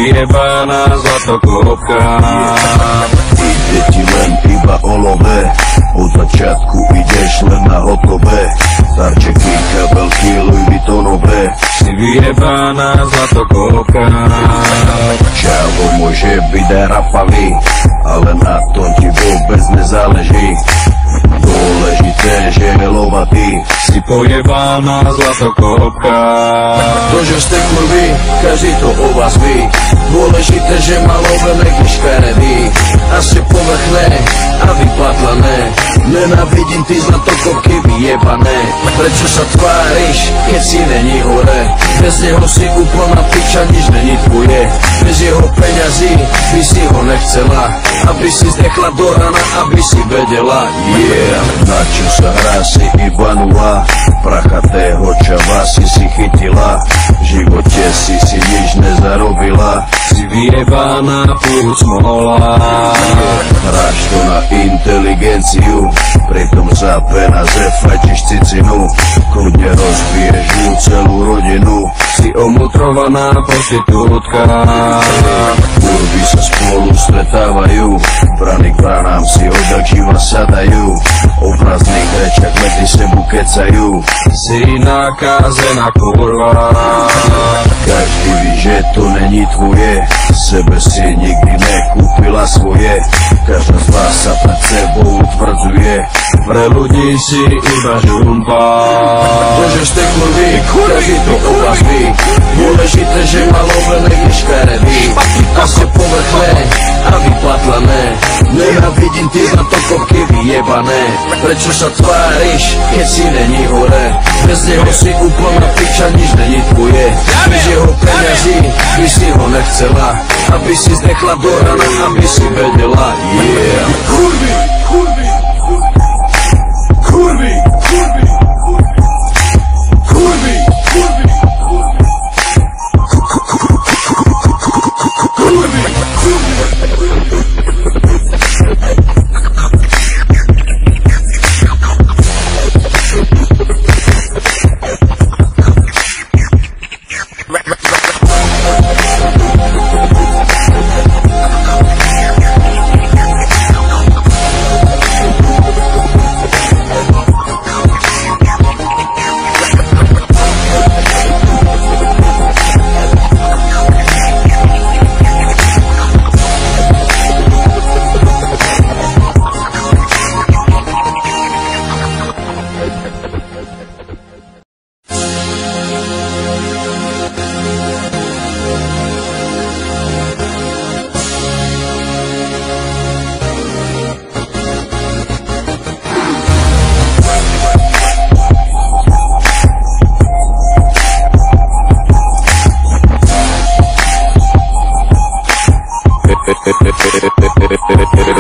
vyjebaná zlatokopka. Ide ti len iba o love, od začiatku ideš len na hotové. Darčeky, kabelky, Louis Vuittonové. Si vyjebaná zlatokopka. Čavo môže byť aj rapavý, ale na tom ti vôbec nezáleží. Dôležité, že je lovatý. Si pojebaná zlatokopka. To, že ste kurvy, každý to o vás ví. Dôležité, že má lovené škaredý. A ste povrchné a vypatlané. Nenávidím ty zlatokopky vyjebané. Prečo sa tváriš, keď si není hore? Bez neho si úplná piča, nič není tvoje. Bez jeho peňazí by si ho nechcela, aby si zdechla do rana, aby si vedela. Yeah, na čo sa hrá, si iba nula. Prachatého čava si chytila. V živote si nič nezarobila. Si vyjebaná púd smola. Hráš to na inteligenciu, pritom za peniaze fajčiš cicinu. Kľudne rozbiješ mu celú rodinu. Si omutrovaná prostitútka. Kurvy sa spolu stretávajú, brany k branám si odjak živa sadajú. O prázdnych rečach medzi sebu kecajú. Si nakázená kurva. Každý ví, že to není tvoje, sebe si nikdy nekúpila svoje. Každá z vás sa pred sebou utvrdzuje. Pre ľudí si iba žumpa. To, že ste kurvy, každý to o vás ví. Dôležité, že má lovené škaredý. A ste povrchné a vypatlané. Nenávidím ty zlatokopky vyjebané. Prečo sa tváriš, keď si není hore? Bez neho si úplná piča, nič není tvoje. Bez jeho peňazí by si ho nechcela, aby si zdechla do rana, aby si vedela. Yeah. Kurvy, kurvy, kurvy, kurvy, kurvy, kurvy, kurvy,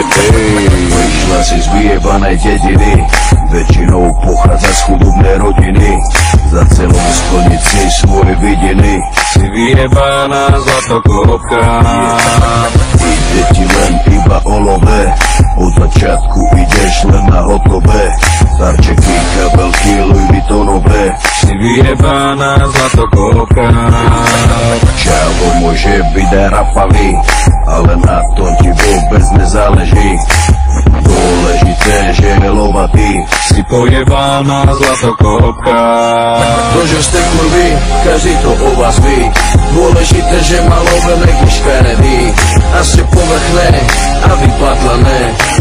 Vyšla si z vyjebanej dediny, väčšinou pochádza z chudobnej rodiny. Za celou splniť si svoje vidiny. Si vyjebaná zlatokopka. Ide ti len iba o love, od začiatku ideš len na hotové. Darčeky, kabelky, Louis Vuittonové. Si vyjebaná zlatokopka. Čavo môže byť aj rapavý, ale na tom ti vôbec nezáleží. Dôležité, že je lovatý. Si pojebaná zlatokopka. To, že ste kurvy, každý to o vás ví. Dôležité, že má lovené škaredý. A ste povrchné a vypatlané.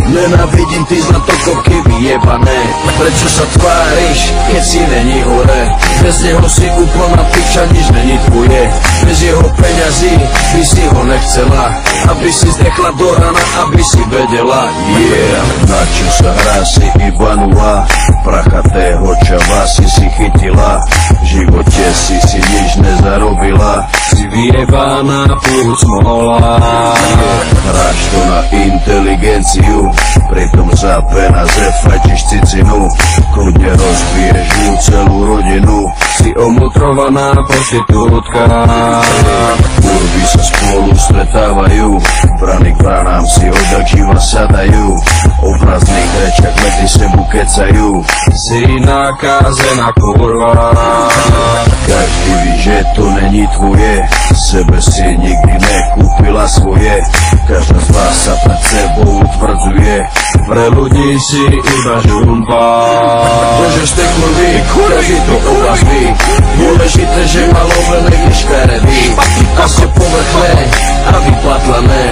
Nenávidím ty zlatokopky vyjebané. Prečo sa tváriš, keď si není hore? Bez neho si úplná piča, nič není tvoje. Bez jeho peňazí by si ho nechcela, aby si zdechla do rana, aby si vedela. Yeah, na čo sa hrá, si iba nula. Prachatého čava si chytila. V živote si nič nezarobila. Si vyjebaná púd smola. Hráš to na inteligenciu, pritom za peniaze fajčiš cicinu. Kľudne rozbiješ mu celú rodinu. Si omutrovaná prostitútka. Kurvy sa spolu stretávajú, brany k branám si odjak živa sadajú. O prázdnych rečach medzi sebu kecajú. Si nakázená kurva. Každý ví, že to není tvoje, sebe si nikdy nekúpila svoje. Každá z vás sa pred sebou utvrdzuje, pre ľudí si iba žumpa. To, že ste kurvy, každý to o vás ví. Dôležité, že malovené když škaredý a ste povrchné a vypatlané.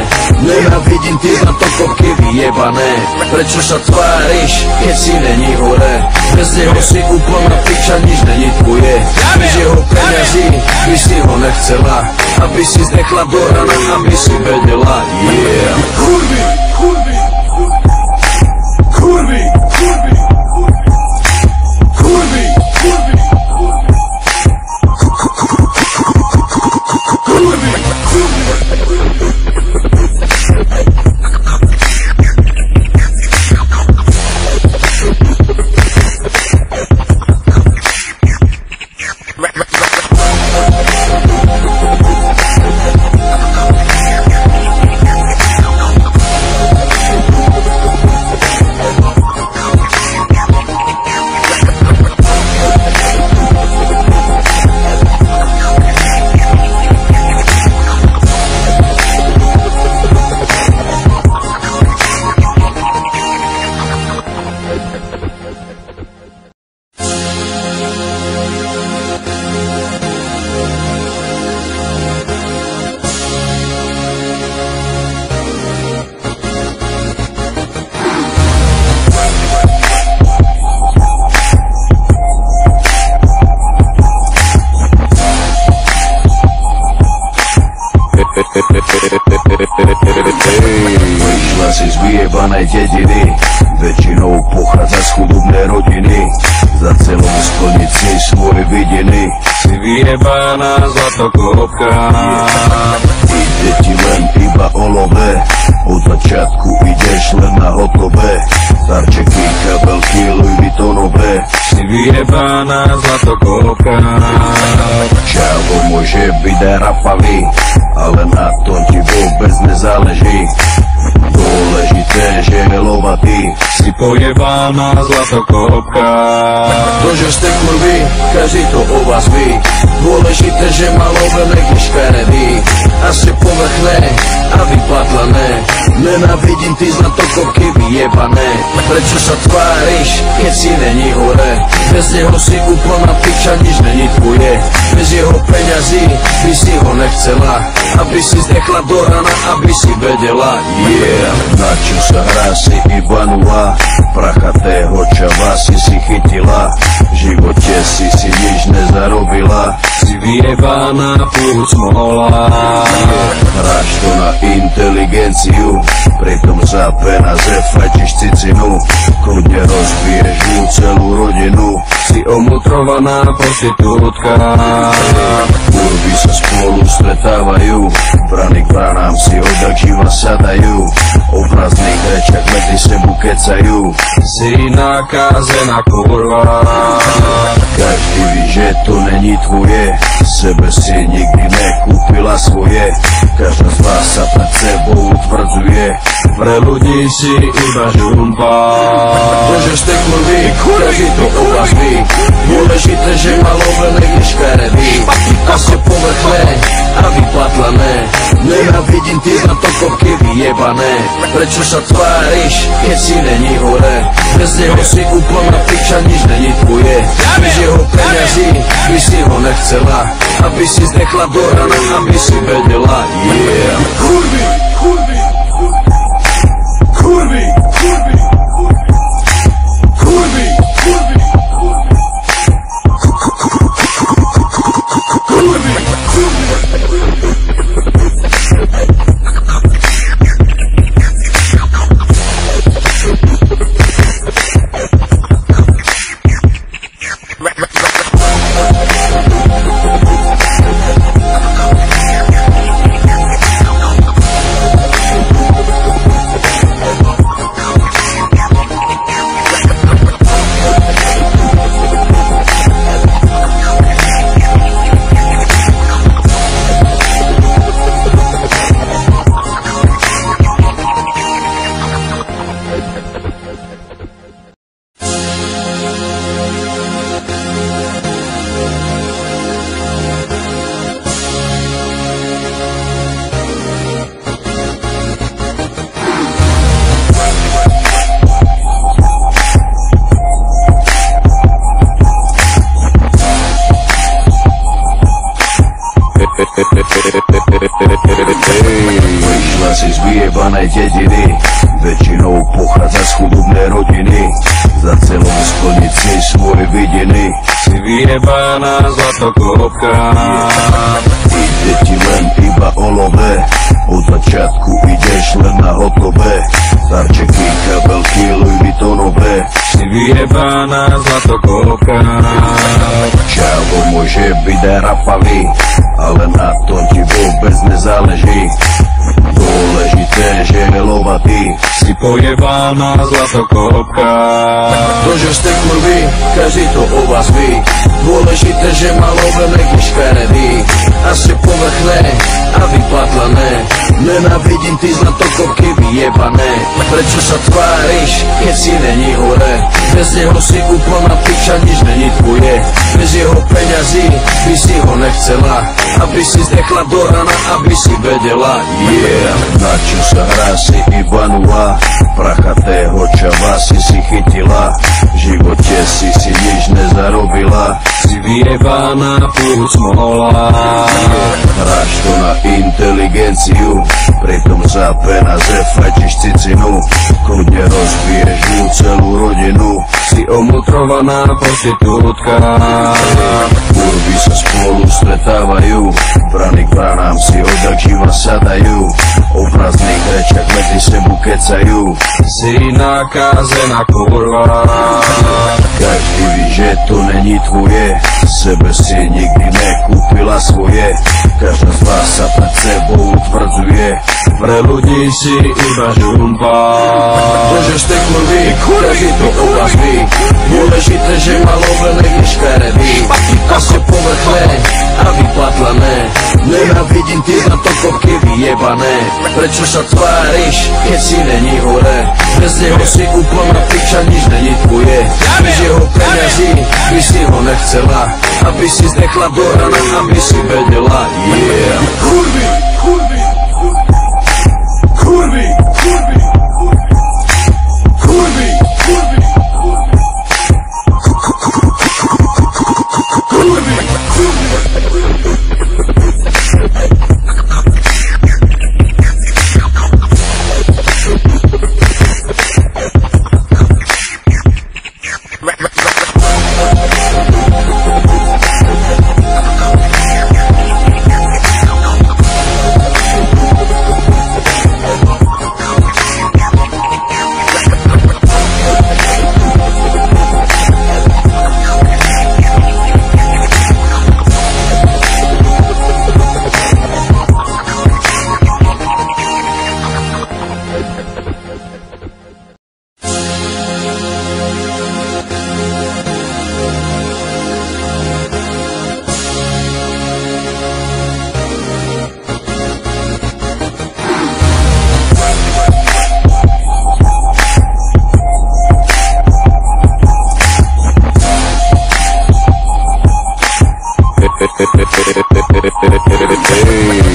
Nenávidím ty na to kopky vyjebané. Prečo sa tváriš, keď si není hore? Bez neho si úplná piča, nič není tvoje. Bez jeho peňazí by si ho nechcela, aby si zdechla do rana, aby si vedela. Yeah. Kurvy, kurvy, kurvy, kurvy, kurvy, kurvy, Vyšla si z vyjebanej dediny, väčšinou pochádza z chudobnej rodiny. Za celou splniť si svoje vidiny, Si vyjebaná zlatokopka. ide ti len iba olové, od začiatku ideš len na hotové. Darčeky, kabelky, Louis Vuittonové. Si vyjebaná zlatokopka. Čavo môže byť aj rapavý, ale na tom ti vôbec nezáleží. Dôležité, že je lovatý. Si pojebaná zlatokopka. To, že ste kurvy, každý to o vás ví. Dôležité, že malovené když škaredý a ste povrchné a vypatlané. Nenávidím ty zlatokopky vyjebané. Prečo sa tváriš, keď si není hore? Bez neho si úplná piča, nič není tvoje. Bez jeho peňazí by si ho nechcela, aby si zdechla do rana, aby si vedela. Yeah. Na čo sa hrá, si iba nula, prachatého čava si chytila. V živote si nič nezarobila. Si vyjebaná furt smola. Hráš to na inteligenciu, pritom za peniaze fajčiš cicinu. Kľudne rozbiješ mu celú rodinu. Si omutrovaná prostitútka. Kurvy sa spolu stretávajú, brany k branám si odjak živa sadajú. O prázdnych rečach medzi sebu kecajú. Si nakázená kurva. Každý ví, že to není tvoje, sebe si nikdy nekúpila svoje. Každá z vás sa pred sebou utvrdzuje, Pre ľudí si iba žumpa. to, že ste kurvy, každý to o vás ví. Dôležité, že malovené když škaredý a ste povrchné a vypatlané. Nenávidím ty zlatokopky vyjebané. Prečo sa tváriš, keď si není hore? Bez neho si úplná piča, nič není tvoje. Bez jeho peňazí by si ho nechcela, aby si zdechla do rana, aby si vedela. Yeah. kurvy, kurvy, kurvy, kurvy, kurvy, kurvy, kurvy, Vyšla si z vyjebanej dediny, väčšinou pochádza z chudobnej rodiny. Za celom splniť si svoje vidiny. Si vyjebaná zlatokopka. Ide ti len iba o love, od začiatku ideš len na hotové. Darčeky, kabelky, Louis Vuittonové. Si vyjebaná zlatokopka. Čavo môže byť aj rapavý, ale na tom ti vôbec nezáleží. Dôležité, že je lovatý. Si pojebaná zlatokopka. To, že ste kurvy, každý to o vás ví. Dôležité, že má lovené škaredý. A ste povrchné a vypatlané. Nenávidím ty zlatokopky vyjebané. Prečo sa tváriš, keď si není hore? Bez neho si úplná piča, nič není tvoje. Bez jeho peňazí by si ho nechcela, aby si zdechla do rana, aby si vedela. Yeah, na čo sa hrá, si iba nula. Prachatého čava si chytila. V živote si nič nezarobila. Si vyjebaná furt smola. Hráš to na inteligenciu, pritom za peniaze fajčiš cicinu. Kľudne rozbiješ mu celú rodinu. Si omutrovaná prostitútka. Kurvy sa spolu stretávajú, brany k branám si odjak živa sadajú. O prázdnych rečach medzi sebu kecajú. Si nakázená kurva. Každý ví, že to není tvoje, sebe si nikdy nekúpila svoje. Každá z vás sa pred sebou utvrdzuje. Pre ľudí si iba žumpa. To, že ste kurvy, každý to o vás ví. Dôležité, že má lovené škaredý. A ste povrchné a vypatlané. Nenávidím ty zlatokopky vyjebané. Prečo sa tváriš, keď si není hore? Bez neho si úplná piča, nič není tvoje. Bez jeho peňazí by si ho nechcela, aby si zdechla do rana, aby si vedela. Yeah. Kurvy, kurvy, kurvy, kurvy, kurvy, kurvy, kurvy,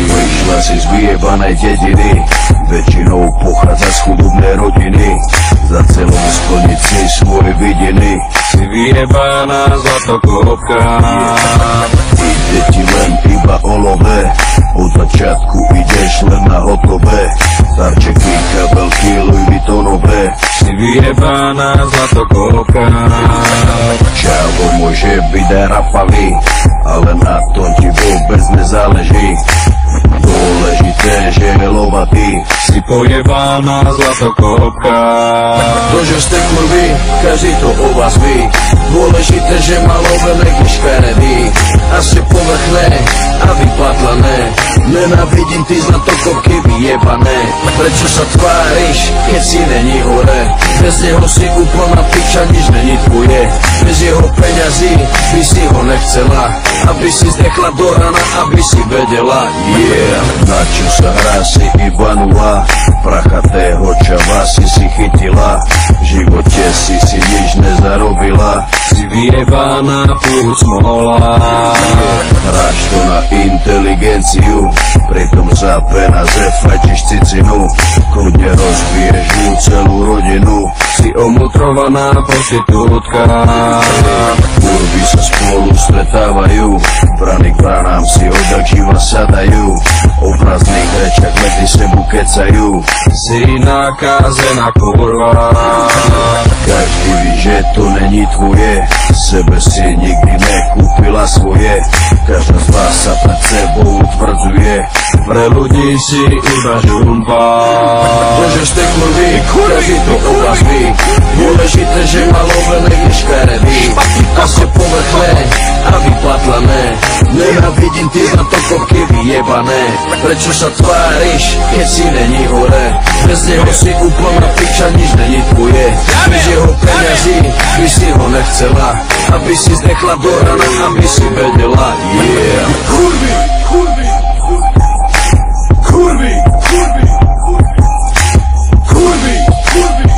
Vyšla si z vyjebanej dediny, väčšinou pochádza z chudobnej rodiny. Za celom splniť si svoje vidiny. Si vyjebaná zlatokopka. Ide ti len iba o love, od začiatku ideš len na hotové. Darčeky, kabelky, Louis Vuittonové. Si vyjebaná zlatokopka. Čavo môže byť aj rapavý, ale na tom ti vôbec nezáleží. Dôležité, že je lovatý. Si pojebaná zlatokopka. To, že ste kurvy, každý to o vás ví. Dôležité, že má lovené škaredý. A ste povrchné a vypatlané. Nenávidím ty zlatokopky vyjebané. Prečo sa tváriš, keď si není hore? Bez neho si úplná piča, nič není tvoje. Bez jeho peňazí by si ho nechcela, aby si zdechla do rana, aby si vedela. Yeah, na čo sa hrá, si iba nula. Prachatého čava si chytila. V živote si nič nezarobila. Si vyjebaná furt smola. Hráš to na inteligenciu, pritom za peniaze fajčiš cicinu. Kľudne rozbiješ mu celú rodinu. Si omutrovaná prostitútka. Kurvy sa spolu stretávajú, Brany k bránám si odjak živa sadajú, o prázdnych rečach medzi sebu kecajú. Si nakázená kurva. Každý ví, že to není tvoje, sebe si nikdy nekúpila svoje. Každá z vás sa pred sebou utvrdzuje, Pre ľudí si iba žumpa. to, že ste kurvy, každý to o vás ví. Dôležité, že malovené je škaredý a ste povrchné a vypatlané. Nenávidím ty na to kopky vyjebané. Prečo sa tváriš, keď si není hore? Bez neho si úplná piča, nič není tvoje. Bez jeho peňazí by si ho nechcela, aby si zdechla do rana, aby si vedela. Yeah. Kurvy, kurvy, kurvy, kurvy, kurvy, kurvy, kurvy,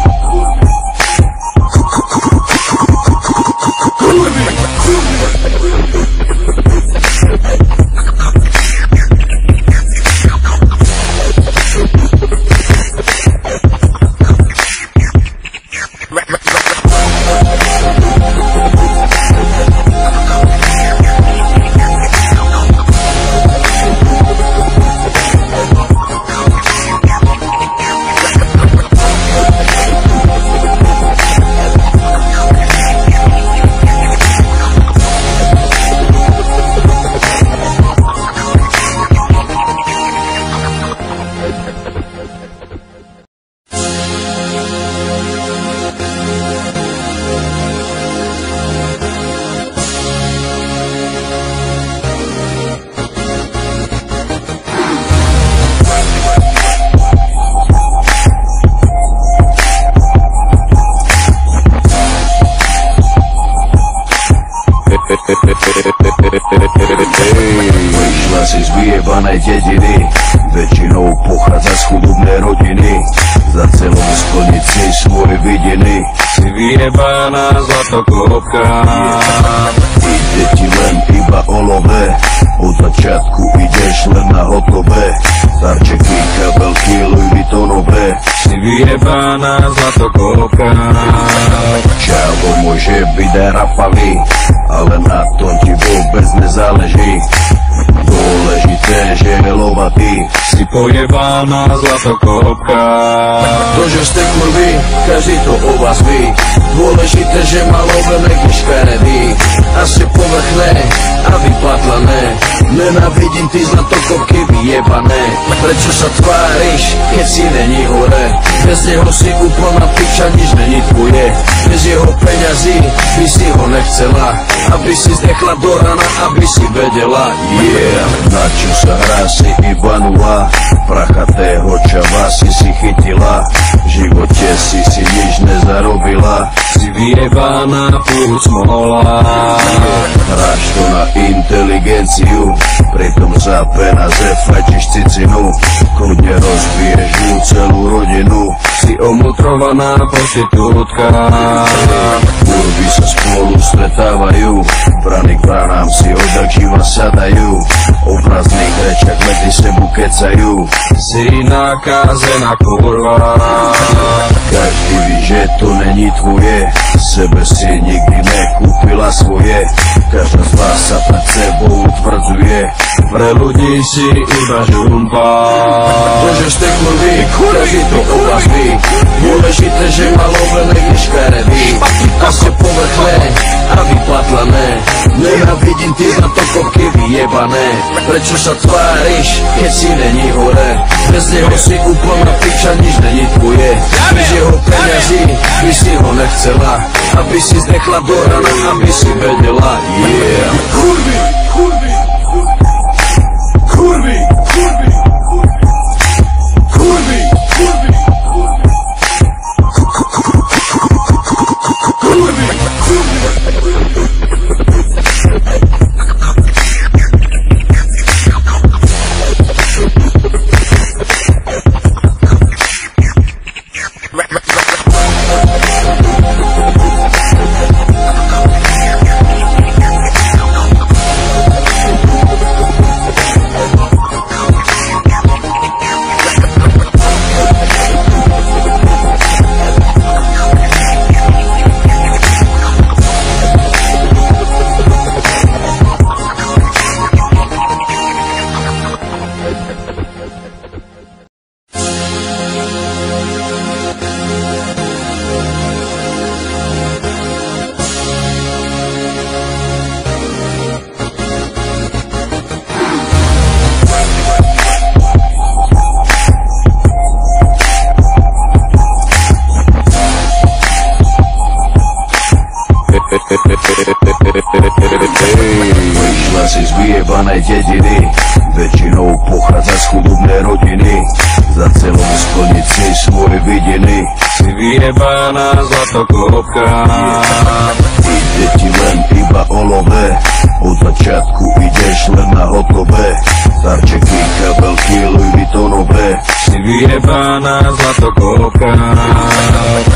Prišla si z vyjebanej dediny, väčšinou pochádza z chudobnej rodiny. Za celom splniť si svoje vidiny, Si vyjebaná zlatokopka. ide ti len iba o love, od začiatku ideš len na hotové. Darčeky, kabelky, Louis Vuittonové. Si vyjebaná zlatokopka. Čavo môže byť aj rapavý, ale na tom ti vôbec nezáleží. Dôležité, že je lovatý. Si pojebaná zlatokopka. To, že ste kurvy, každý to o vás ví. Dôležité, že malovené je škaredý a ste povrchné a vypatlané. Nenávidím ty zlatokopky vyjebané. Prečo sa tváriš, keď si není hore? Bez neho si úplná piča, nič není tvoje. Bez jeho peňazí by si ho nechcela, aby si zdechla do rana, aby si vedela. Yeah, na čo sa hrá si iba nula, prachatého čava si chytila. V živote si nič nezarobila, Si vyjebaná furt smola. hráš to na inteligenciu, pritom za peniaze fajčiš cicinu. Kľudne rozbiješ mu celú rodinu. Si omutrovaná prostitútka. Kurvy sa spolu stretávajú, brany k bránám si odjak živa sadajú, o prázdnych rečach medzi sebu kecajú. Si nakázená kurva. Každý ví, že to není tvoje, sebe si nikdy nekúpila svoje. Každá z vás sa pred sebou utvrdzuje, Pre ľudí si iba žumpa. to, že ste kurvy, každý to o vás ví. Dôležité, že malovené je škaredý a ste povrchné a vypatlané. Nenávidím ty na to kopky vyjebané. Prečo sa tváriš, keď si není hore? Bez neho si úplná piča, nič není tvoje. Bez jeho peňazí by si ho nechcela, aby si zdechla do rana, aby si vedela. Yeah. kurvy, kurvy, kurvy, kurvy, kurvy, kurvy, kurvy, vyjebanej dediny, väčšinou pochádza z chudobnej rodiny. Za celom splniť si svoje vidiny, si vyjebaná zlatokopka. Ide ti len iba o love, od začiatku ideš len na hotové. Darčeky, kabelky, Louis Vuittonové, si vyjebaná zlatokopka.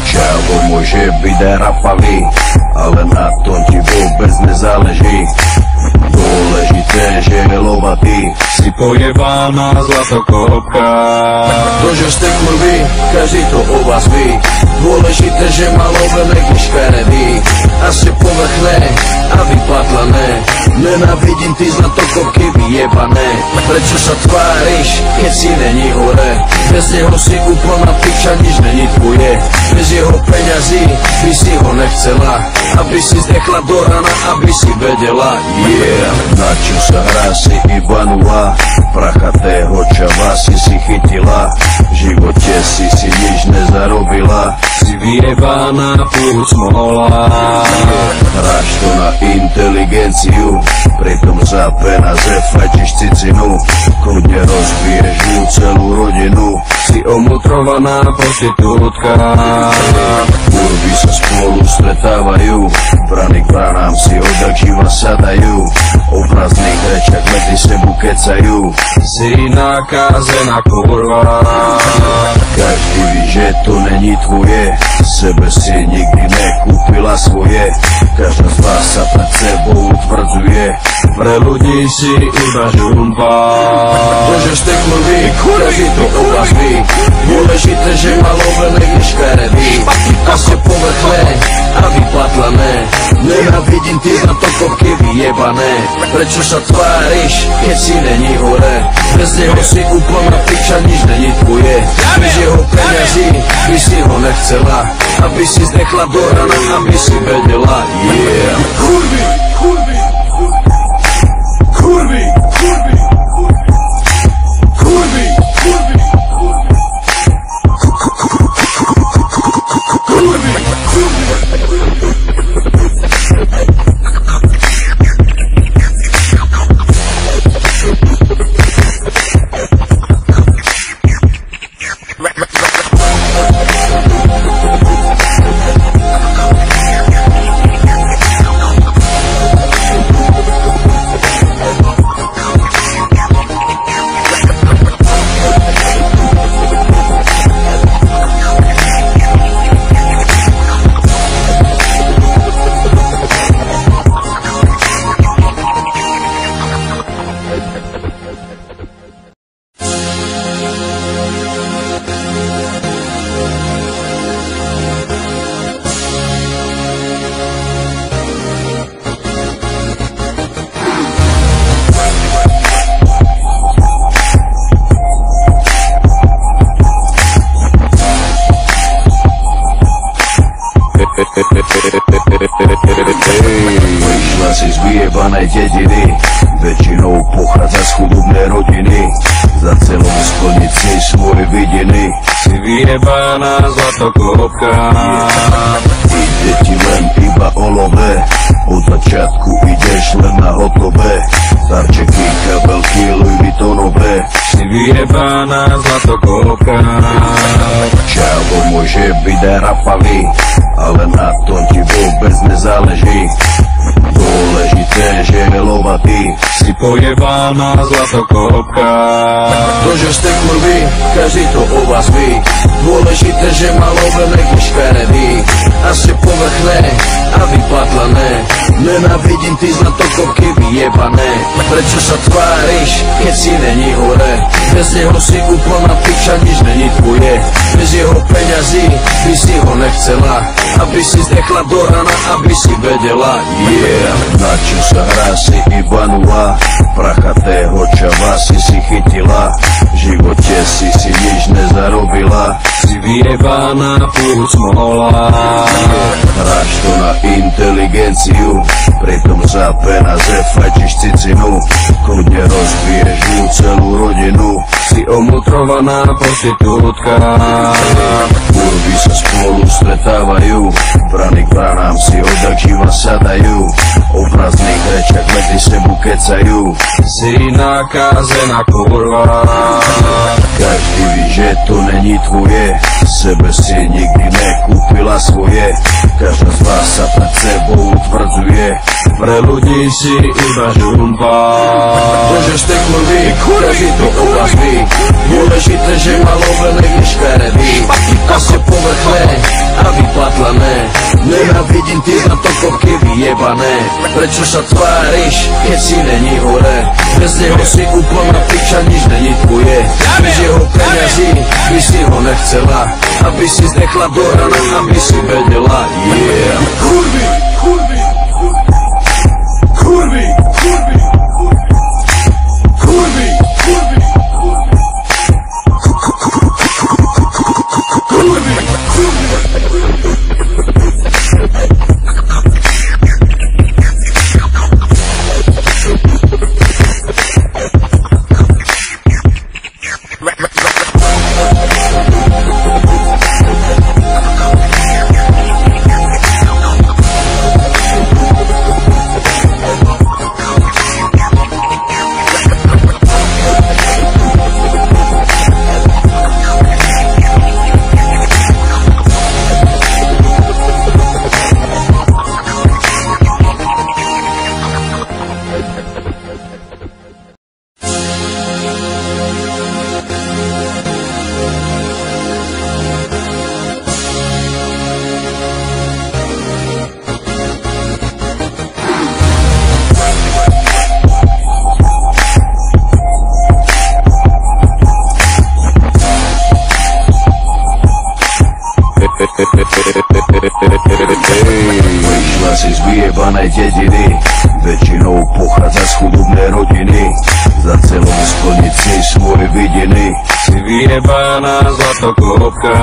Čavo môže byť aj rapavý, ale na tom ti vôbec nezáleží. Dôležité, že je lovatý, si pojebaná zlatokopka. to, že ste kurvy, každý to o vás ví. Dôležité, že má lovené škaredý a ste povrchné a vypatlané. Nenávidím ty zlatokopky vyjebané. Prečo sa tváriš, keď si není hore? Bez neho si úplná piča, nič není tvoje. Bez jeho peňazí by si ho nechcela, aby si zdechla do rana, aby si vedela. Na čo sa hrá, si iba nula, prachatého čava si chytila. V živote si nič nezarobila, si vyjebaná furt smola. hráš to na inteligenciu, pritom za peniaze fajčiš cicinu. Kľudne rozbiješ mu celú rodinu, Si omutrovaná prostitútka. kurvy sa spolu stretávajú, brany k branám si odjak živa sadajú. O prázdnych rečach medzi sebu kecajú, Si nakázená kurva. každý ví, že to není tvoje, sebe si nikdy nekúpila svoje. Každá z vás sa pred sebou utvrdzuje, Pre ľudí si iba žumpa. to, že ste kurvy, každý to o vás ví. Dôležité, že má lovené škaredý a ste povrchné a vypatlané. Nenávidím ty zlatokopky vyjebané. Prečo sa tváriš, keď si není hore? Bez neho si úplná piča, nič není tvoje. Bez jeho peňazí by si ho nechcela, aby si zdechla do rana, aby si vedela. Kurvy, kurvy, kurvy, kurvy, kurvy, kurvy, Vyšla si z vyjebanej dediny, väčšinou pochádza z chudobnej rodiny. Za celom splniť si svoje vidiny, Si vyjebaná zlatokopka. ide ti len iba o love, od začiatku ideš len na hotové. Darčeky, kabelky, Louis Vuittonové, Si vyjebaná zlatokopka. čavo môže byť aj rapavý, ale na tom ti vôbec nezáleží. Dôležité, že je lovatý, Si pojebaná zlatokopka. to, že ste kurvy, každý to o vás ví. Dôležité, že má lovené škaredý a ste povrchné a vypatlané. Nenávidím ty zlatokopky vyjebané. Prečo sa tváriš, keď si není hore? Bez neho si úplná piča, nič není tvoje. Bez jeho peňazí by si ho nechcela, aby si zdechla do rana, aby si vedela. Na čo sa hrá, si iba nula, prachatého čava si chytila. V živote si nič nezarobila, Si vyjebaná furt smola. hráš to na inteligenciu, pritom za peniaze fajčiš cicinu. Kľudne rozbiješ mu celú rodinu, Si omutrovaná prostitútka. kurvy sa spolu stretávajú, Brany k branám si odjak živa sadajú, o prázdnych rečach medzi sebu kecajú. Si nakázená kurva. Každý ví, že to není tvoje, sebe si nikdy nekúpila svoje. Každá z vás sa pred sebou utvrdzuje, Pre ľudí si iba žumpa. to, že ste kurvy, každý to o vás ví. Dôležité, že malovené je škaredý, a ste povrchné a vypatlané. Nenávidím ty na to kopky vyjebané. Prečo sa tváriš, keď si není hore? Bez neho si úplná piča, nič není tvoje. Bez jeho peňazí by si ho nechcela, aby si zdechla do rana, aby si vedela. Yeah. Kurvy, kurvy, kurvy, kurvy, kurvy, kurvy, kurvy, Vyšla si z vyjebanej dediny, väčšinou pochádza z chudobnej rodiny. Za celom splniť si svoje vidiny, Si vyjebaná zlatokopka.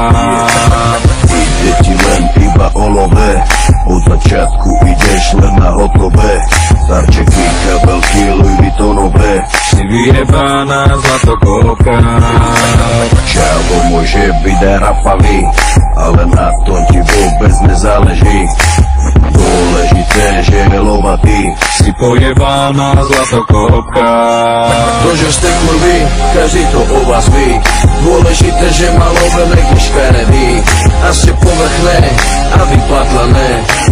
ide ti len iba o love, od začiatku ideš len na hotové. Darčeky, kabelky, Louis Vuittonové. Si vyjebaná zlatokopka. Čavo môže byť aj rapavý, ale na tom ti vôbec nezáleží. Dôležité, že je lovatý. Si pojebaná zlatokopka. To, že ste kurvy, každý to o vás ví. Dôležité, že malovené je škaredý, a ste povrchné a vypatlané.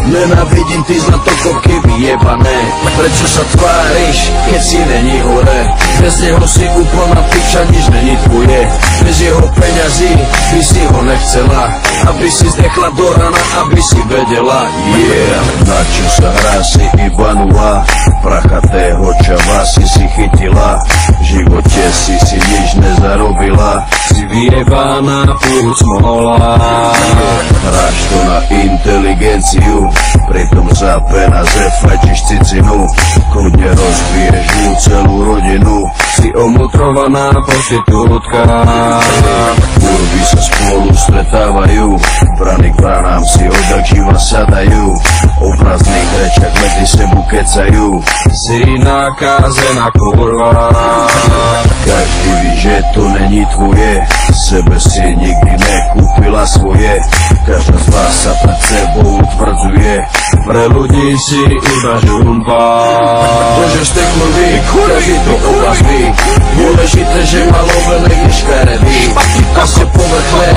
Nenávidím ty zlatokopky vyjebané. Prečo sa tváriš, keď si není hore? Bez neho si úplná piča, nič není tvoje. Bez jeho peňazí by si ho nechcela, aby si zdechla do rana, aby si vedela. Yeah, na čo sa hrá si iba nula, prachatého čava si chytila. V živote si nič nezarobila. Si vyjebaná furt smola. Hráš to na inteligenciu, pritom za peniaze fajčiš cicinu. Kľudne rozbiješ mu celú rodinu. Si omutrovaná prostitútka. Kurvy sa spolu stretávajú, brany k branám si odjak živa sadajú, o prázdnych rečach medzi sebu kecajú. Si nakázená kurva. Každý ví, že to není tvoje, sebe si nikdy nekúpila svoje. Každá z vás sa pred sebou utvrdzuje, Pre ľudí si iba žumpa. to, že ste kurvy, každý to o vás ví. Dôležité, že malovené je škaredý, a ste povrchné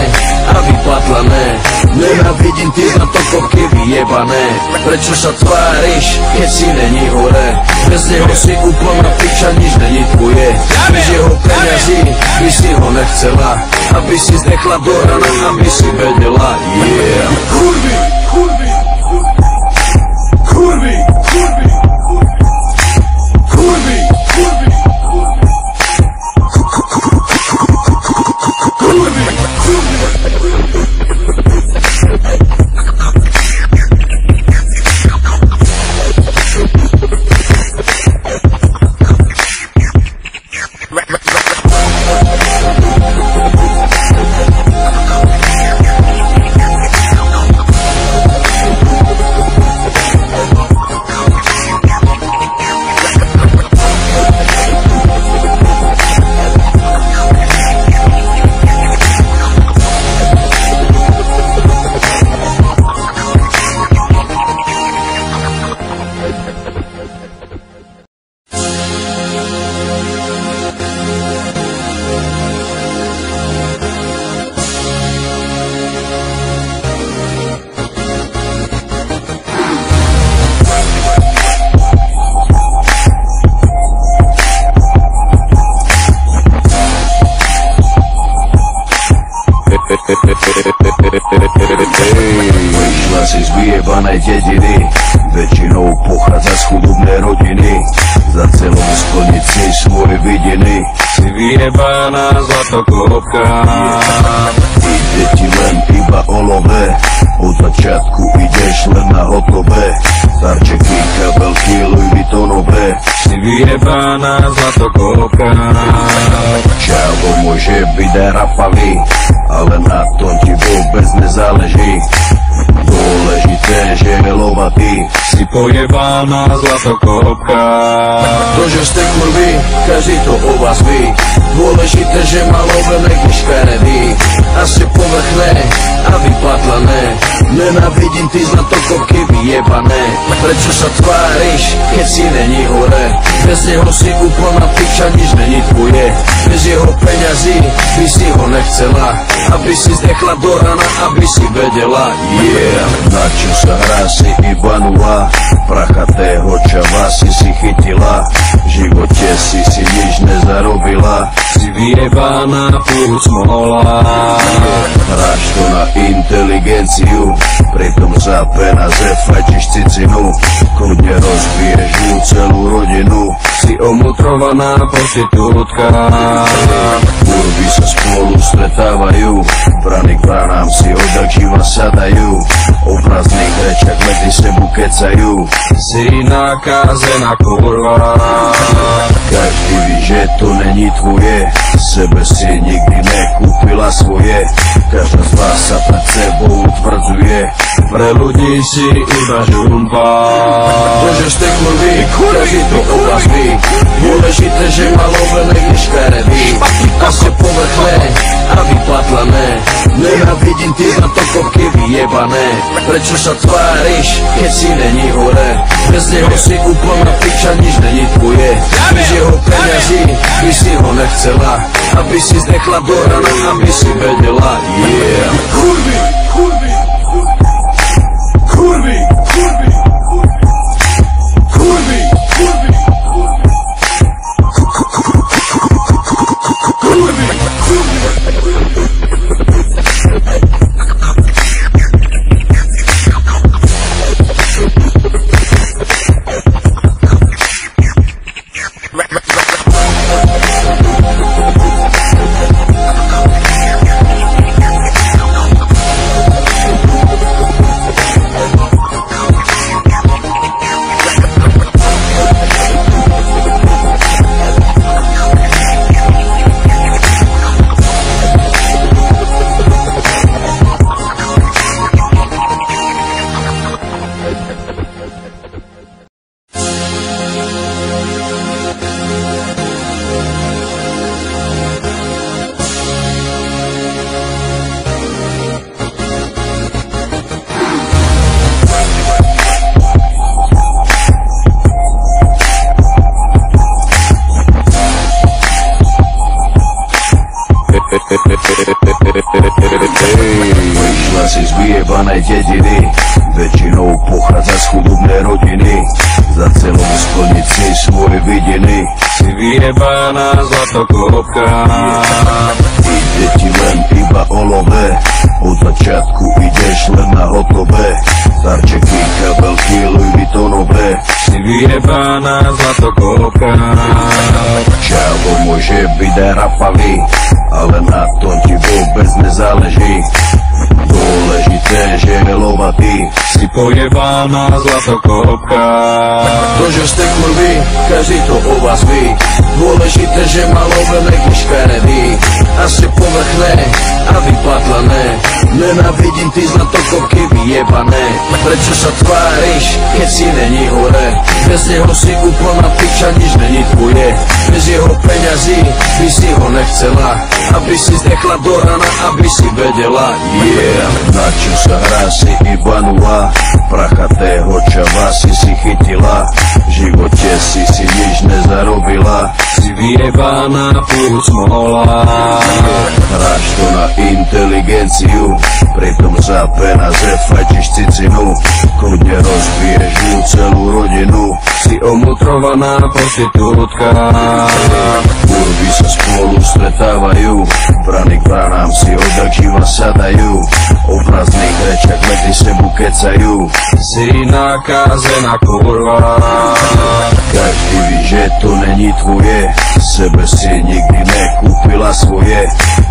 a vypatlané. Nenávidím ty na to kopky vyjebané. Prečo sa tváriš, keď si není hore? Bez neho si úplná piča, nič není tvoje. Bez jeho peňazí by si ho nechcela, aby si zdechla do rana, aby si vedela. Yeah. kurvy, kurvy, kurvy, kurvy, kurvy, kurvy, kurvy, vyjebanej dediny, väčšinou pochádza z chudobnej rodiny. Za celom splniť si svoje vidiny, si vyjebaná zlatokopka. Ide ti len iba o love, od začiatku ideš len na hotové. Darčeky, kabelky, Louis Vuittonové, si vyjebaná zlatokopka. Čavo môže byť aj rapavý, ale na tom ti vôbec nezáleží. Dôležité, že je lovatý, si pojebaná zlatokopka. to, že ste kurvy, každý to o vás ví. Dôležité, že má lovené když škaredý a ste povrchné a vypatlané. Nenávidím ty zlatokopky vyjebané. Prečo sa tváriš, keď si není hore? Bez neho si úplná piča, nič není tvoje. Bez jeho peňazí by si ho nechcela, aby si zdechla do rana, aby si vedela. Yeah, na čo sa hrá si iba nula, prachatého čava si chytila. V živote si nič nezarobila, si vyjebaná furt smola. hráš to na inteligenciu, pritom za peniaze fajčiš cicinu. Kľudne rozbiješ mu celú rodinu, Si omutrovaná prostitútka. kurvy sa spolu stretávajú, brany k branám si odjak živa sadajú. O prázdnych rečach medzi sebu kecajú, Si nakázená kurva. každý ví, že to není tvoje, sebe si nikdy nekúpila svoje. Každá z vás sa pred sebou utvrdzuje, Pre ľudí si iba žumpa. to, že ste kurvy, každý to o vás ví. Dôležité, že má lovené když škaredý a ste povrchné a vypatlané. Nenávidím ty zlatokopky vyjebané. Prečo sa tváriš, keď si není hore? Bez neho si úplná piča, nič není tvoje. Bez jeho peňazí by si ho nechcela, aby si zdechla do rana, aby si vedela. Yeah. Kurvy, kurvy, kurvy, kurvy, kurvy, kurvy, kurvy, Vyšla si z vyjebanej dediny, väčšinou pochádza z chudobnej rodiny. Za celom splniť si svoje vidiny, Si vyjebaná zlatokopka. ide ti len iba o love, od začiatku ideš len na hotové. Darčeky, kabelky, Louis Vuittonové, Si vyjebaná zlatokopka. čavo môže byť aj rapavý, ale na tom ti vôbec nezáleží. Dôležité, že je lovatý, Si pojebaná zlatokopka. to, že ste kurvy, každý to o vás ví. Dôležité, že má lovené když škaredý a ste povrchné a vypatlané. Nenávidím ty zlatokopky vyjebané. Prečo sa tváriš, keď si není hore? Bez neho si úplná piča, nič není tvoje. Bez jeho peňazí by si ho nechcela, aby si zdechla do rana, aby si vedela. Yeah, na čo sa hrá si iba nula, prachatého čava si chytila. V živote si nič nezarobila, Si vyjebaná furt smola. hráš to na inteligenciu, pritom za peniaze fajčiš cicinu. Kľudne rozbiješ mu celú rodinu, Si omutrovaná prostitútka. kurvy sa spolu stretávajú, brany k branám si odjak živa sadajú, o prázdnych rečach medzi sebu kecajú. Si nakázená kurva. Každý ví, že to není tvoje, sebe si nikdy nekúpila svoje.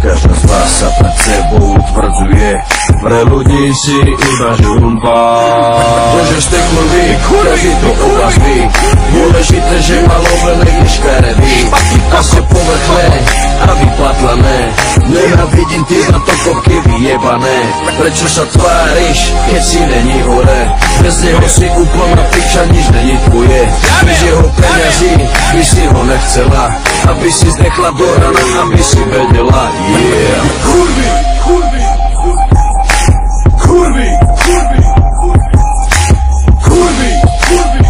Každá z vás sa pred sebou utvrdzuje, Pre ľudí si iba žumpa. to, že ste kurvy, každý to o vás ví. Dôležité, že malovené je škaredý a ste povrchné a vypatlané. Nenávidím ty na to kopky vyjebané. Prečo sa tváriš, keď si není hore? Bez neho si úplná piča, nič není tvoje. Bez jeho peňazí by si ho nechcela, aby si zdechla do rana, aby si vedela. Yeah. Kurvy, kurvy, kurvy, kurvy, kurvy, kurvy, kurvy,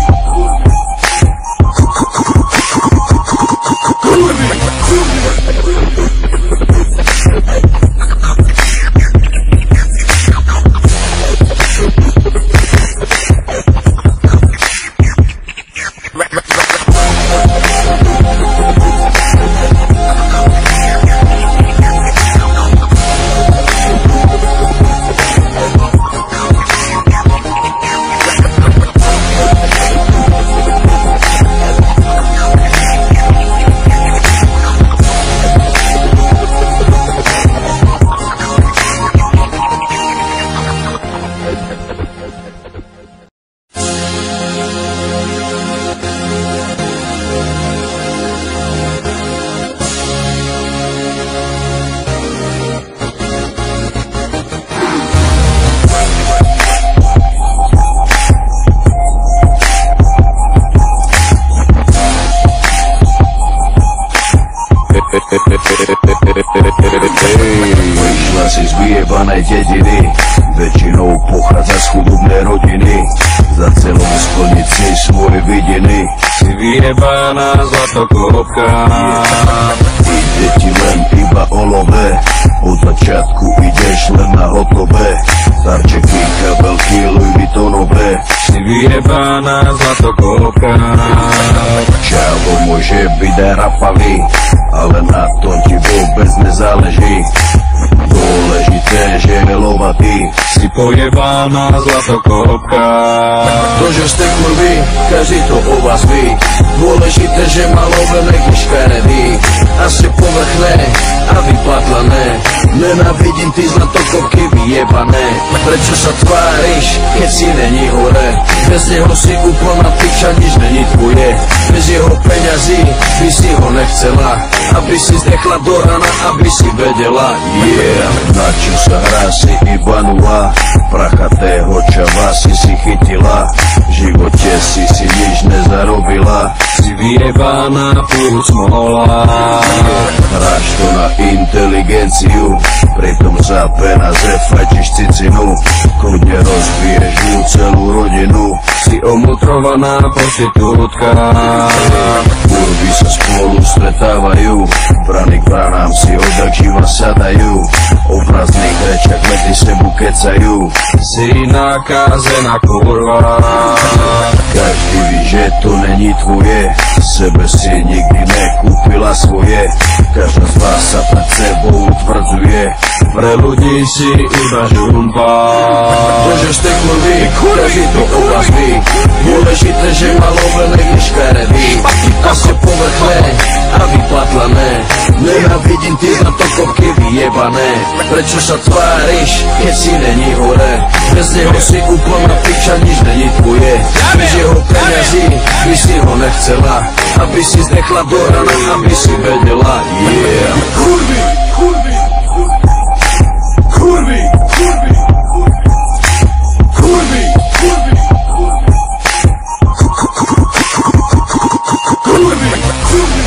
Vyšla si z vyjebanej dediny, väčšinou pochádza z chudobnej rodiny. Za celom splniť si svoje vidiny, Si vyjebaná zlatokopka. ide ti len iba o love, od začiatku ideš len na hotové. Darčeky, kabelky, Louis Vuittonové. Si vyjebaná zlatokopka. Čavo môže byť aj rapavý, ale na tom ti vôbec nezáleží. Dôležité, že je lovatý. Si pojebaná zlatokopka. To, že ste kurvy, každý to o vás ví. Dôležité, že malovené je škaredý a ste povrchné a vypatlané. Nenávidím ty zlatokopky vyjebané. Prečo sa tváriš, keď si není hore? Bez neho si úplná piča, nič není tvoje. Bez jeho peňazí by si ho nechcela, aby si zdechla do rana, aby si vedela. Yeah, na čo sa hrá, si iba nula. Prachatého čava si chytila, v živote si nič nezarobila. Si vyjebaná furt smola. Hráš to na inteligenciu, pritom za peniaze fajčiš cicinu. Kľudne rozbiješ mu celú rodinu. Si omutrovaná prostitútka. Kurvy sa spolu stretávajú, brany k branám si odjak živa sadajú, o prázdnych rečach medzi sebu kecajú. Si nakázená kurva. Každý ví, že to není tvoje, sebe si nikdy nekúpila svoje. Každá z vás sa pred sebou utvrdzuje, Pre ľudí si iba žumpa. to, že ste kurvy, každý to o vás ví. Dôležité, že malovené je škaredý a ste povrchné a vypatlané. Nenávidím ty zlatokopky vyjebané. Prečo sa tváriš, keď si není hore? Bez neho si úplná piča, nič není tvoje. Bez jeho peňazí by si ho nechcela, aby si zdechla do rana, aby si vedela. Yeah. kurvy, kurvy, kurvy, kurvy, kurvy, kurvy, kurvy,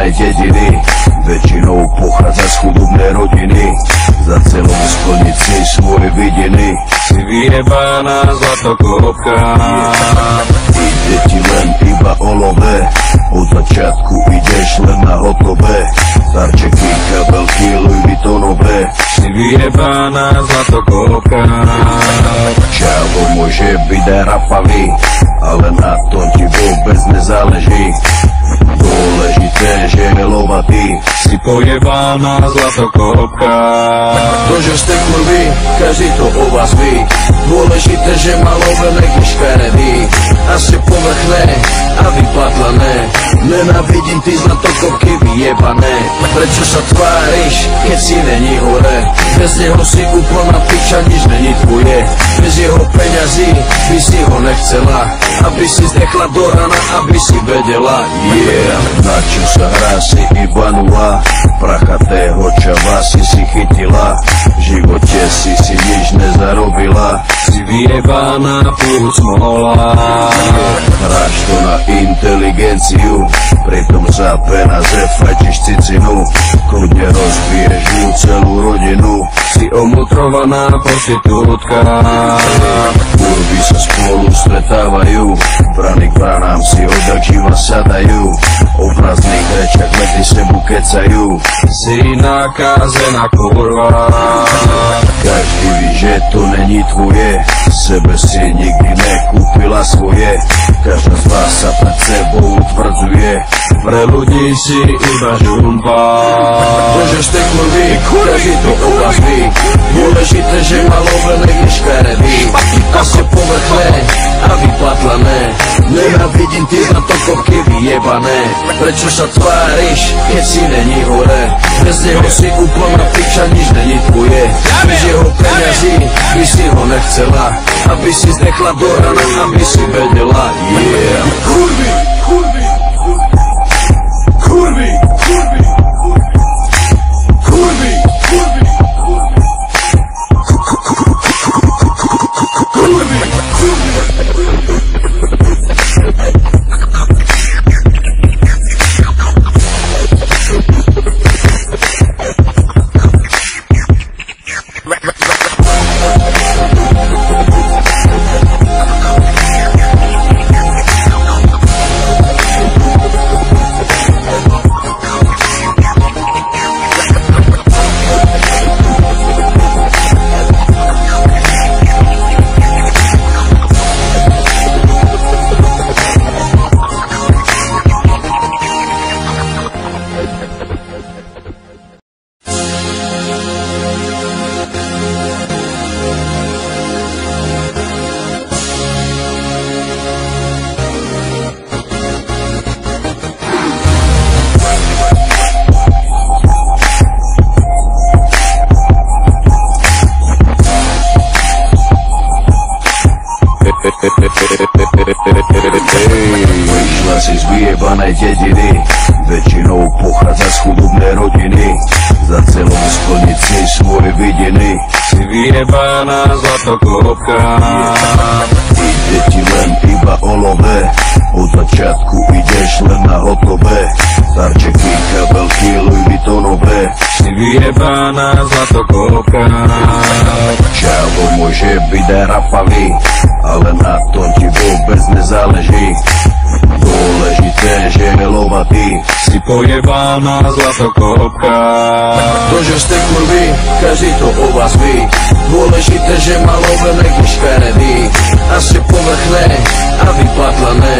vyjebanej dediny, väčšinou pochádza z chudobnej rodiny. Za celom splniť si svoje vidiny, Si vyjebaná zlatokopka. ide ti len iba o love, od začiatku ideš len na hotové. Darčeky, kabelky, Louis Vuittonové. Si vyjebaná zlatokopka. Čavo môže byť aj rapavý, ale na tom ti vôbec nezáleží. Dôležité, že je lovatý. Si pojebaná zlatokopka. To, že ste kurvy, každý to o vás ví. Dôležité, že má lovené škaredý. A ste povrchné a vypatlané. Nenávidím ty zlatokopky vyjebané. Prečo sa tváriš, keď si není hore? Bez neho si úplná piča, nič není tvoje. Bez jeho peňazí by si ho nechcela, aby si zdechla do rana, aby si vedela. Yeah, na čo sa hrá, si iba nula. Prachatého čava si chytila. V živote si nič nezarobila. Si vyjebaná furt smola. Hráš to na inteligenciu, pritom za peniaze fajčiš cicinu. Kľudne rozbiješ ju celú rodinu. Si omutrovaná prostitútka. Kurvy sa spolu stretávajú, brany k branám si odjak živa sadajú. O prázdnych rečach medzi sebu kecajú. Si nakázená kurva. Každý ví, že to není tvoje, sebe si nikdy nekúpila svoje. Každá z vás sa pred sebou utvrdzuje. Pre ľudí si iba žumpa. To, že ste kurvy, každý to o vás ví. Dôležité, že má lovené škaredý. A ste povrchné a vypatlané. Nenávidím ty zlatokopky vyjebané. Prečo sa tváriš, keď si není hore? Bez neho si úplná piča, nič není tvoje. Bez jeho peňazí by si ho nechcela, aby si zdechla do rana, aby si vedela. Yeah. Kurvy, kurvy, kurvy, kurvy, kurvy, kurvy, kurvy, Vyšla si z vyjebanej dediny, väčšinou pochádza z chudobnej rodiny. Za celom splniť si svoje vidiny. Si vyjebaná zlatokopka. Ide ti len iba o love, od začiatku ideš len na hotové. Darčeky, kabelky, Louis Vuittonové. Si vyjebaná zlatokopka. Čavo môže byť aj rapavý, ale na tom ti vôbec nezáleží. Dôležité, že je lovatý. Si pojebaná zlatokopka. To, že ste kurvy, každý to o vás ví. Dôležité, že má lovené škaredý. A ste povrchné a vypatlané.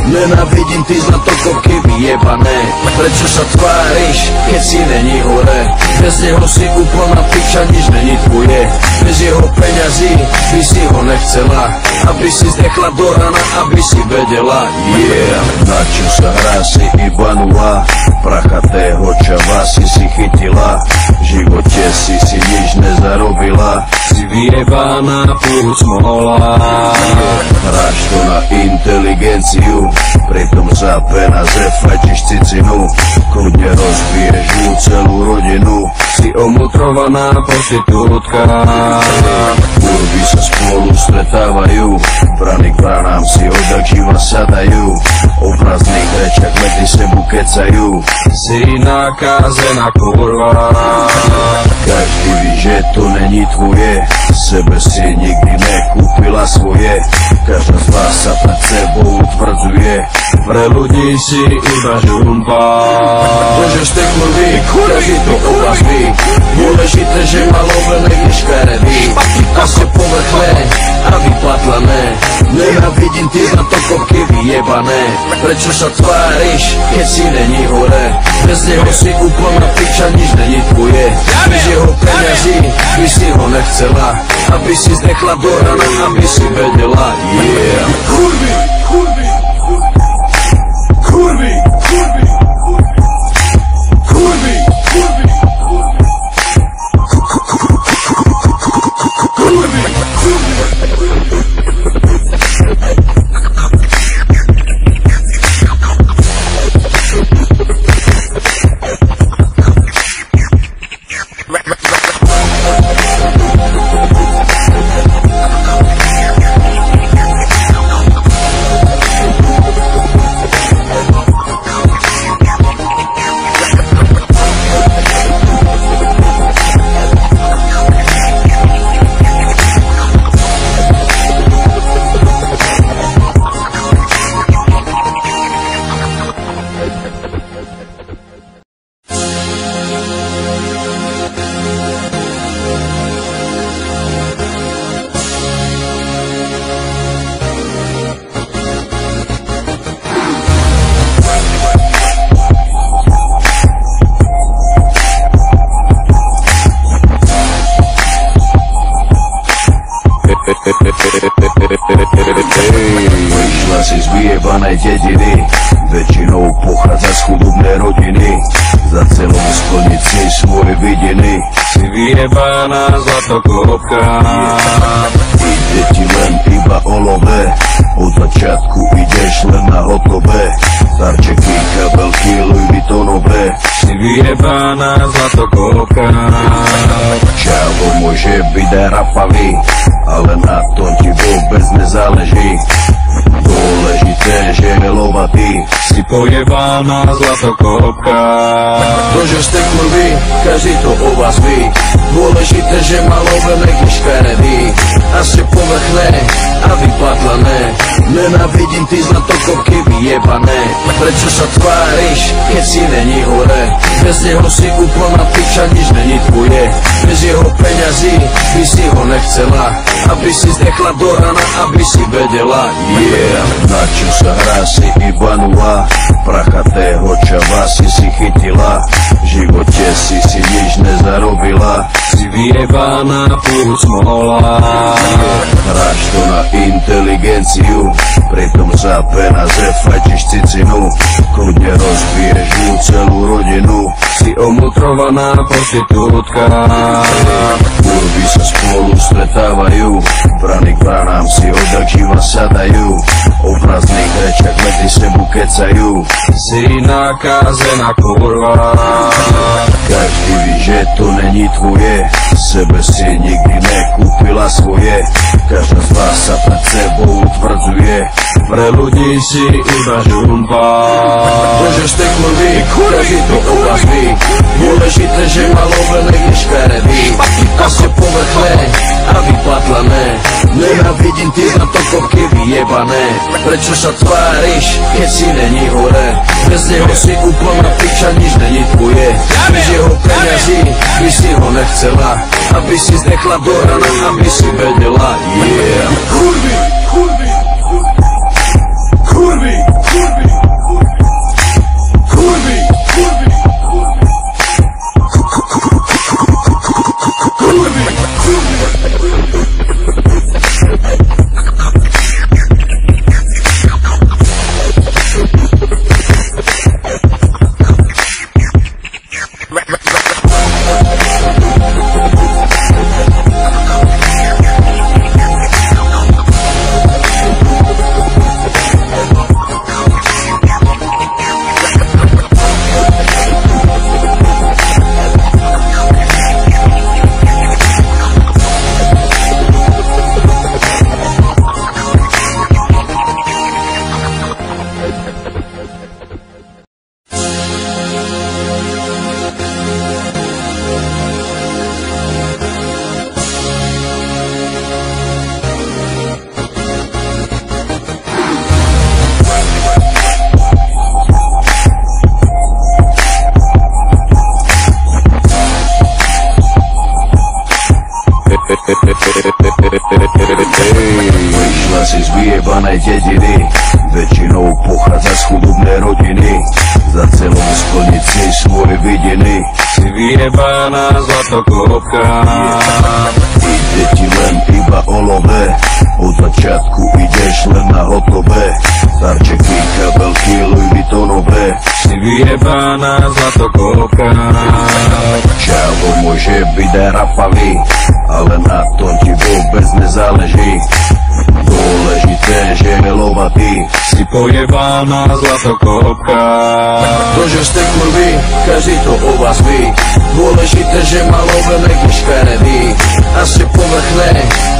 Nenávidím ty zlatokopky vyjebané. Prečo sa tváriš, keď si není hore? Bez neho si úplná piča, nič není tvoje. Bez jeho peňazí by si ho nechcela, aby si zdechla do rana, aby si vedela. Yeah, na čo sa hrá, si iba nula. Prachatého čava si chytila. V živote si nič nezarobila. Si vyjebaná furt smola. Hráš to na inteligenciu, pritom za peniaze fajčiš cicinu. Kľudne rozbiješ ju celú rodinu. Si omutrovaná prostitútka. Kurvy sa spolu stretávajú, brany k branám si odjak živa sadajú, o prázdnych rečiach medzi sebu kecajú. Si nakázená kurva. Každý ví, že to není tvoje, sebe si nikdy nekúpila svoje. Každá z vás sa pred sebou utvrdzuje, Pre ľudí si iba žumpa. to, že ste kurvy, každý to o vás ví. Dôležité, že malovené je škaredý a ste povrchné a vypatlané. Nenávidím ty na to kopky vyjebané. Prečo sa tváriš, keď si není hore? Bez neho si úplná piča, nič není tvoje. Bez jeho peňazí by si ho nechcela, aby si zdechla do rana, aby si vedela. Yeah. Kurvy, kurvy, kurvy, kurvy, kurvy, kurvy, kurvy, Vyšla si z vyjebanej dediny, väčšinou pochádza z chudobnej rodiny. Za celou splniť si svoje vidiny, Si vyjebaná zlatokopka. ide ti len iba o love, od začiatku ideš len na hotové. Darčeky, kabelky, Louis Vuittonové. Si vyjebaná zlatokopka. Čavo môže byť aj rapavý, ale na tom ti vôbec nezáleží. Dôležité, že je lovatý. Si pojebaná zlatokopka. To, že ste kurvy, každý to o vás ví. Dôležité, že malovené je škaredý a ste povrchné a vypatlané. Nenávidím ty zlatokopky vyjebané. Prečo sa tváriš, keď si není hore? Bez neho si úplná piča, nič není tvoje. Bez jeho peňazí by si ho nechcela, aby si zdechla do rana, aby si vedela. Yeah, na čo sa hrá si iba nula, prachatého čava si chytila. V živote si nič nezarobila. Si vyjebaná plus smola. Hráš to na inteligenciu, pritom za peniaze fajčiš cicinu. Kľudne rozbiješ mu celú rodinu. Si omutrovaná prostitútka. Kurvy sa spolu stretávajú, brany k branám si odjak živa sadajú, o prázdnych rečiach medzi sebu kecajú. Si nakázená kurva. Každý ví, že to není tvoje, sebe si nikdy nekúpila svoje. Každá z vás sa pred sebou utvrdzuje, Pre ľudí si iba žumpa. to, že ste kurvy, každý to o vás ví. Dôležité, že malovené je škaredý a ste povrchné a vypatlané. Nenávidím ty na to kopky vyjebané. Prečo sa tváriš, keď si není hore? Bez neho si úplná piča, nič není tvoje. Bez jeho peňazí by si ho nechcela, aby si zdechla do rana, aby si vedela. Yeah. kurvy, kurvy, kurvy, kurvy, kurvy, kurvy, kurvy, rodiny, za celou splniť si svoje vidiny. Si vyjebaná zlatokopka, ide ti len iba o love, od začiatku ideš len na hotové, darčeky, kabelky, Louis Vuittonové. si vyjebaná zlatokopka. Čavo môže byť aj rapavý, ale na tom ti vôbec nezáleží. Dôležité, že je lovatý. Si pojebaná zlatokopka. To, že ste kurvy, každý to o vás ví. Dôležité, že má lovené škaredý a ste povrchné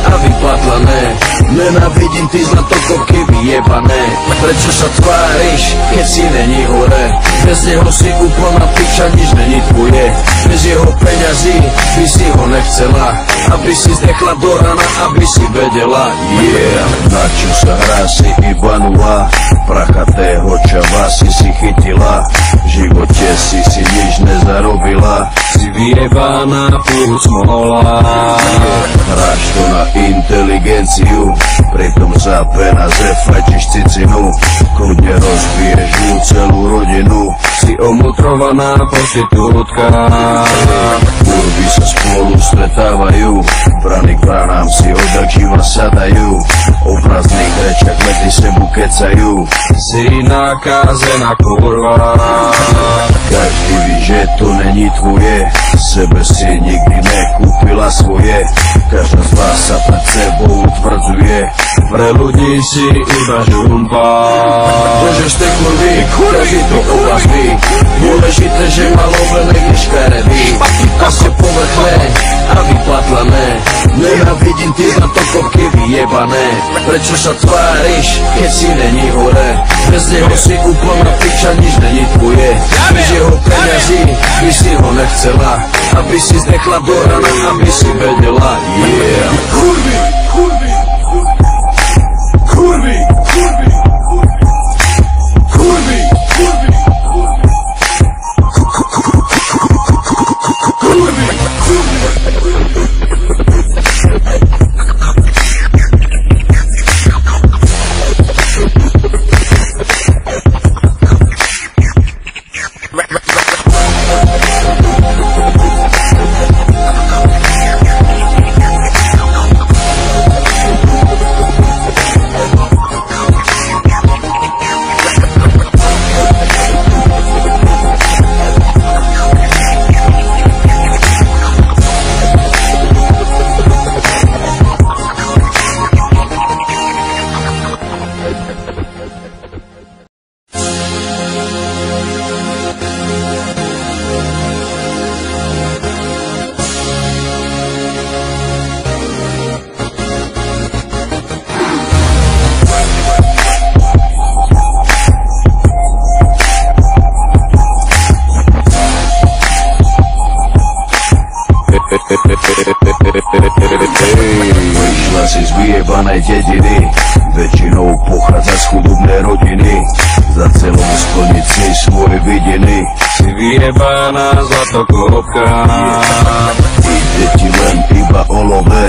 a vypatlané. Nenávidím ty zlatokopky vyjebané. Prečo sa tváriš, keď si není hore? Bez neho si úplná piča, nič není tvoje. Bez jeho peňazí by si ho nechcela, aby si zdechla do rana, aby si vedela. Yeah, na čo sa hrá, si iba nula. Prachatého čava si chytila, v živote si nič nezarobila. Si vyjebaná furt smola. Hráš to na inteligenciu, pritom za peniaze fajčiš cicinu. Kľudne rozbiješ mu celú rodinu. Si omutrovaná prostitútka. Kurvy sa spolu stretávajú, brany k branám si odjak živa sadajú. O prázdnych rečach medzi sebu kecajú. Si nakazená kurva. Každý ví, že to není tvoje, sebe si nikdy nekúpila svoje. Každá z vás sa pred sebou utvrdzuje, Pre ľudí si iba žumpa. to, že ste kurvy, každý to o vás ví. Dôležité, že má lovené škaredý a ste povrchné a vypatlané. Nenávidím ty zlatokopky vyjebané. Prečo sa tváriš, keď si není hore? Bez neho si úplná piča, nič není tvoje. Bez jeho peňazí by si ho nechcela, aby si zdechla do rana, aby si vedela. Yeah. Kurvy, kurvy, kurvy, kurvy, kurvy, kurvy, kurvy, Vyšla si z vyjebanej dediny, väčšinou pochádza z chudobnej rodiny. Za celou splniť si svoje vidiny. Si vyjebaná zlatokopka. Ide ti len iba o love,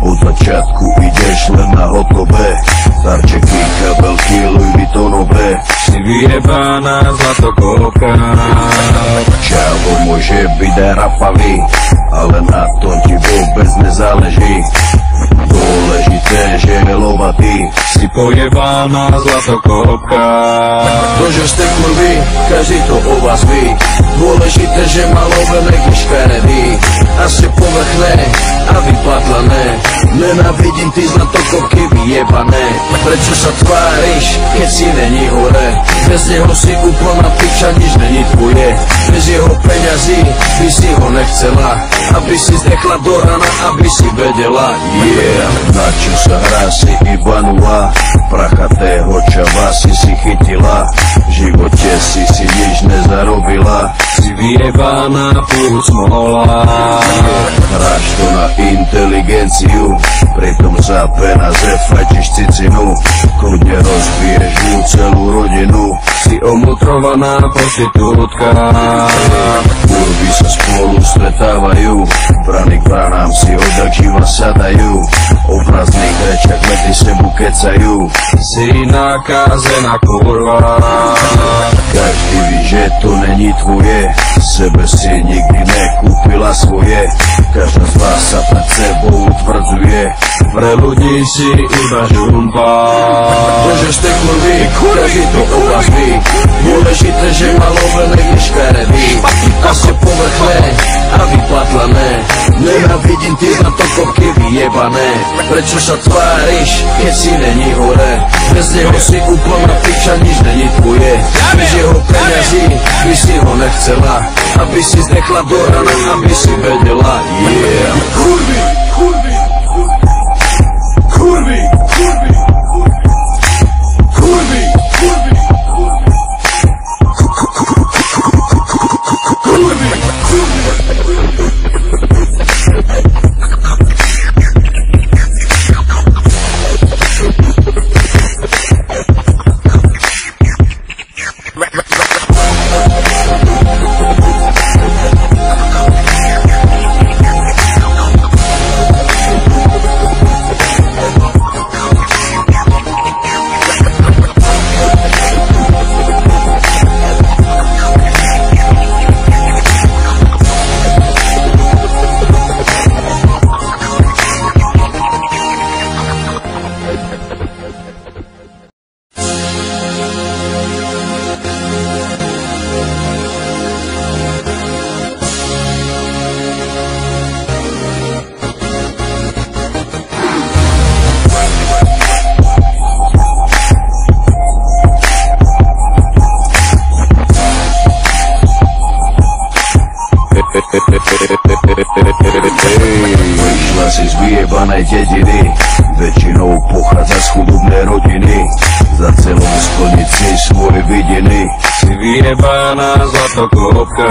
od začiatku ideš len na hotové, darčeky, kabelky, Louis Vuittonové. Si vyjebaná zlatokopka. Čavo môže byť aj rapavý, ale na tom ti vôbec nezáleží. Dôležité, že je lovatý. Si pojebaná zlatokopka. To, že ste kurvy, každý to o vás ví. Dôležité, že má lovené škaredý a ste povrchné a vypatlané. Nenávidím ty zlatokopky vyjebané. Prečo sa tváriš, keď si není hore? Bez neho si úplná piča, nič není tvoje. Bez jeho peňazí by si ho nechcela, aby si zdechla do rana, aby si vedela. Yeah, na čo sa hrá, si iba nula. Prachatého čava si chytila, v živote si nič nezarobila. Si vyjebaná furt smola. Hráš to na inteligenciu, pritom za peniaze fajčiš cicinu. Kľudne rozbiješ mu celú rodinu. Si omutrovaná prostitútka. Kurvy Kurvy sa spolu stretávajú, brany k branám si odjak živa sadajú, o prázdnych rečiach medzi sebu kecajú. Si nakázená kurva. Každý ví, že to není tvoje, sebe si nikdy nekúpila svoje. Každá z vás sa pred sebou utvrdzuje, Pre ľudí si iba žumpa. to, že ste kurvy, každý to o vás ví. Dôležité, že malovené je škaredý a ste povrchné a vypatlané. Nenávidím ty na to kopky vyjebané. Prečo sa tváriš, keď si není hore? Bez neho si úplná piča, nič není tvoje. Bez jeho peňazí by si ho nechcela, aby si zdechla do rana, aby si vedela. Yeah. Kurvy, kurvy, kurvy, kurvy, kurvy, kurvy, kurvy, Vyšla si z vyjebanej dediny, väčšinou pochádza z chudobnej rodiny. Za celou splniť si svoje vidiny. Si vyjebaná zlatokopka.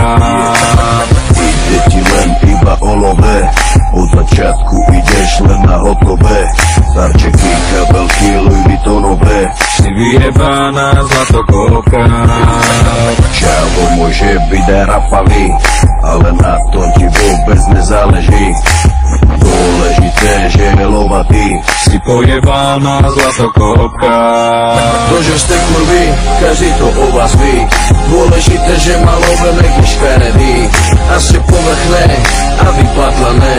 Ide ti len iba olové, od začiatku ideš len na hotové. Darčeky, kabelky, Louis Vuittonové. Si vyjebaná zlatokopka. Čavo môže byť aj rapavý, ale na tom ti vôbec nezáleží. Dôležité, že je lovatý. Si pojebaná zlatokopka. To, že ste kurvy, každý to o vás ví. Dôležité, že malovené je škaredý a ste povrchné a vypatlané.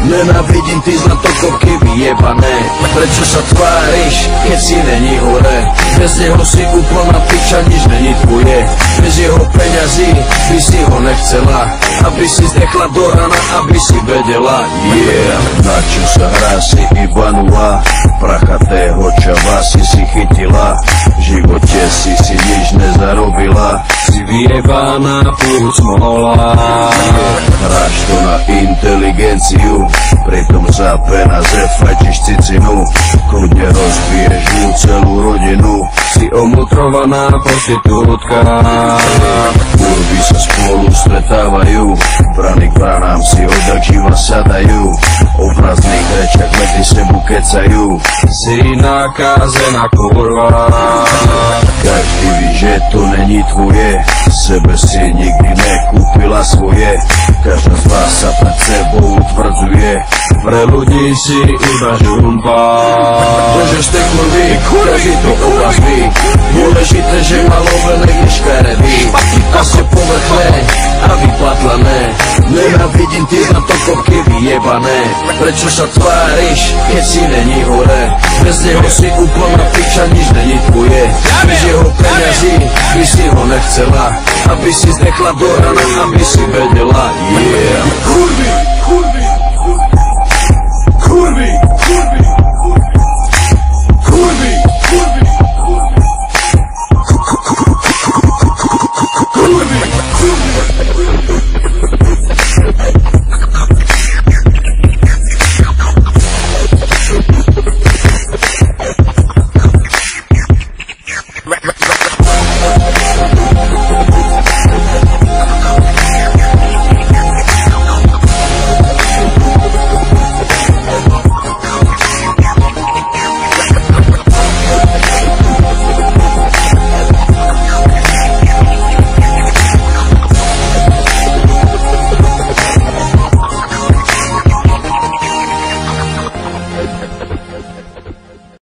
Nenávidím ty zlatokopky vyjebané. Prečo sa tváriš, keď si není hore? Bez neho si úplná piča, nič není tvoje. Bez jeho peňazí by si ho nechcela, aby si zdechla do rana, aby si vedela. Yeah. Na čo sa hrá, si iba nula, prachatého čava si chytila. V živote si nič nezarobila. Si vyjebaná plus smola. Hráš to na inteligenciu, pritom za peniaze fajčiš cicinu. Kľudne rozbiješ mu celú rodinu. Si omutrovaná prostitútka. Kurvy sa spolu stretávajú, brany k branám si odjak živa sadajú, o prázdnych rečiach medzi sebu kecajú. Si nakázená kurva. Každý ví, že to není tvoje, sebe si nikdy nekúpila svoje. Každá z vás sa pred sebou utvrdzuje, Pre ľudí si iba žumpa. to, že ste kurvy, každý to o vás ví. Dôležité, že malovené je škaredý a ste povrchné a vypatlané. Nenávidím ty na to kopky vyjebané. Prečo sa tváriš, keď si není hore? Bez neho si úplná piča, nič není tvoje. Bez jeho peňazí by si ho nechcela, aby si zdechla do rana, aby si vedela. Yeah. kurvy, kurvy, kurvy, kurvy, kurvy,